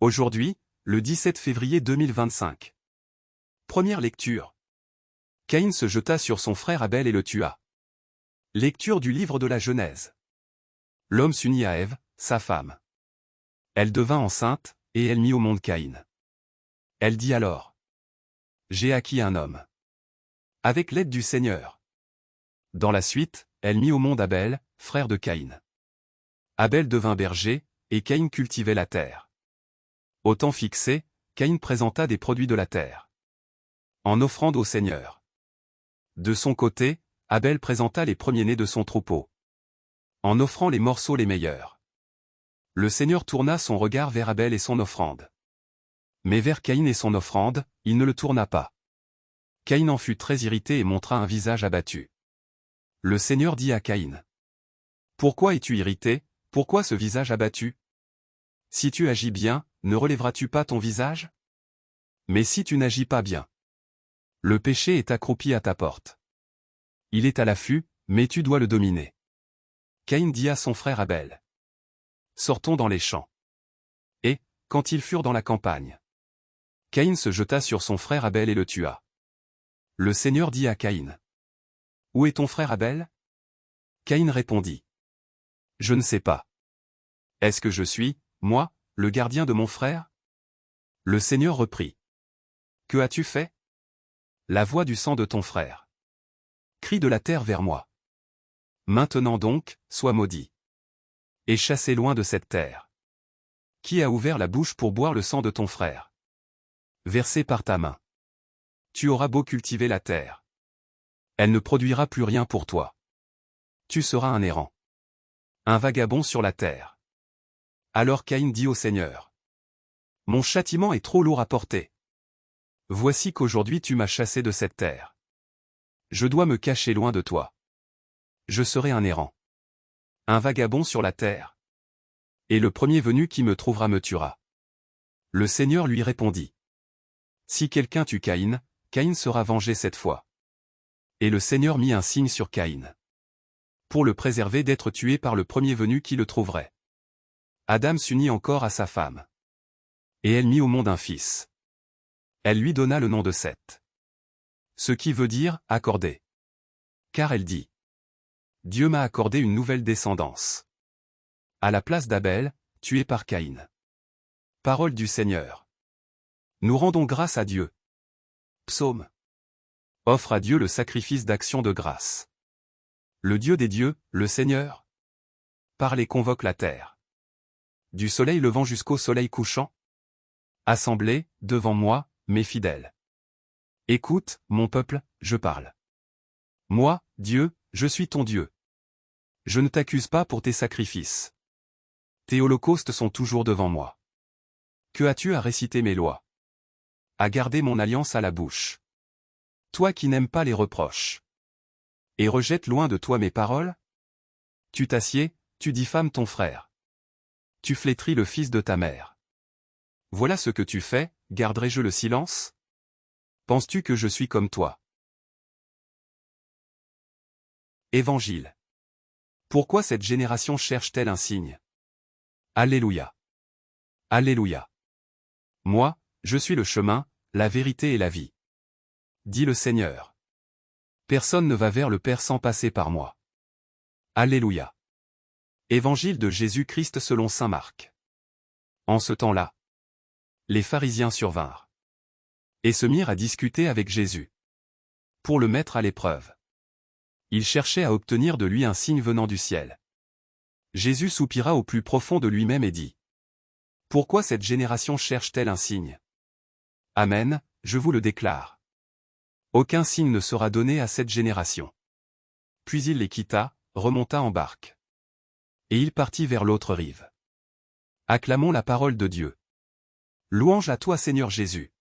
Aujourd'hui, le 17 février 2025. Première lecture. Caïn se jeta sur son frère Abel et le tua. Lecture du livre de la Genèse. L'homme s'unit à Ève, sa femme. Elle devint enceinte, et elle mit au monde Caïn. Elle dit alors: J'ai acquis un homme. Avec l'aide du Seigneur. Dans la suite, elle mit au monde Abel, frère de Caïn. Abel devint berger, et Caïn cultivait la terre. Au temps fixé, Caïn présenta des produits de la terre, en offrande au Seigneur. De son côté, Abel présenta les premiers-nés de son troupeau, en offrant les morceaux les meilleurs. Le Seigneur tourna son regard vers Abel et son offrande. Mais vers Caïn et son offrande, il ne le tourna pas. Caïn en fut très irrité et montra un visage abattu. Le Seigneur dit à Caïn: Pourquoi es-tu irrité, pourquoi ce visage abattu? Si tu agis bien, ne relèveras-tu pas ton visage? Mais si tu n'agis pas bien, le péché est accroupi à ta porte. Il est à l'affût, mais tu dois le dominer. Caïn dit à son frère Abel: Sortons dans les champs. Et, quand ils furent dans la campagne, Caïn se jeta sur son frère Abel et le tua. Le Seigneur dit à Caïn: Où est ton frère Abel? Caïn répondit: Je ne sais pas. Est-ce que je suis, moi, le gardien de mon frère? Le Seigneur reprit: Que as-tu fait? La voix du sang de ton frère crie de la terre vers moi. Maintenant donc, sois maudit, et chassé loin de cette terre. Qui a ouvert la bouche pour boire le sang de ton frère, versé par ta main? Tu auras beau cultiver la terre, elle ne produira plus rien pour toi. Tu seras un errant, un vagabond sur la terre. Alors Caïn dit au Seigneur: Mon châtiment est trop lourd à porter. Voici qu'aujourd'hui tu m'as chassé de cette terre. Je dois me cacher loin de toi. Je serai un errant, un vagabond sur la terre. Et le premier venu qui me trouvera me tuera. Le Seigneur lui répondit: Si quelqu'un tue Caïn, Caïn sera vengé cette fois. Et le Seigneur mit un signe sur Caïn, pour le préserver d'être tué par le premier venu qui le trouverait. Adam s'unit encore à sa femme, et elle mit au monde un fils. Elle lui donna le nom de Seth, ce qui veut dire « accordé ». Car elle dit: Dieu m'a accordé une nouvelle descendance, à la place d'Abel, tué par Caïn. Parole du Seigneur. Nous rendons grâce à Dieu. Psaume. Offre à Dieu le sacrifice d'action de grâce. Le Dieu des dieux, le Seigneur, parle et convoque la terre. Du soleil levant jusqu'au soleil couchant. Assemblée, devant moi, mes fidèles. Écoute, mon peuple, je parle. Moi, Dieu, je suis ton Dieu. Je ne t'accuse pas pour tes sacrifices. Tes holocaustes sont toujours devant moi. Que as-tu à réciter mes lois? À garder mon alliance à la bouche. Toi qui n'aimes pas les reproches, et rejettes loin de toi mes paroles? Tu t'assieds, tu diffames ton frère. Tu flétris le fils de ta mère. Voilà ce que tu fais, garderai-je le silence? Penses-tu que je suis comme toi? Évangile. Pourquoi cette génération cherche-t-elle un signe? Alléluia. Alléluia. Moi, je suis le chemin, la vérité et la vie, dit le Seigneur. Personne ne va vers le Père sans passer par moi. Alléluia. Évangile de Jésus-Christ selon saint Marc. En ce temps-là, les pharisiens survinrent et se mirent à discuter avec Jésus, pour le mettre à l'épreuve. Ils cherchaient à obtenir de lui un signe venant du ciel. Jésus soupira au plus profond de lui-même et dit: Pourquoi cette génération cherche-t-elle un signe? Amen, je vous le déclare. Aucun signe ne sera donné à cette génération. Puis il les quitta, remonta en barque. Et il partit vers l'autre rive. Acclamons la parole de Dieu. Louange à toi Seigneur Jésus.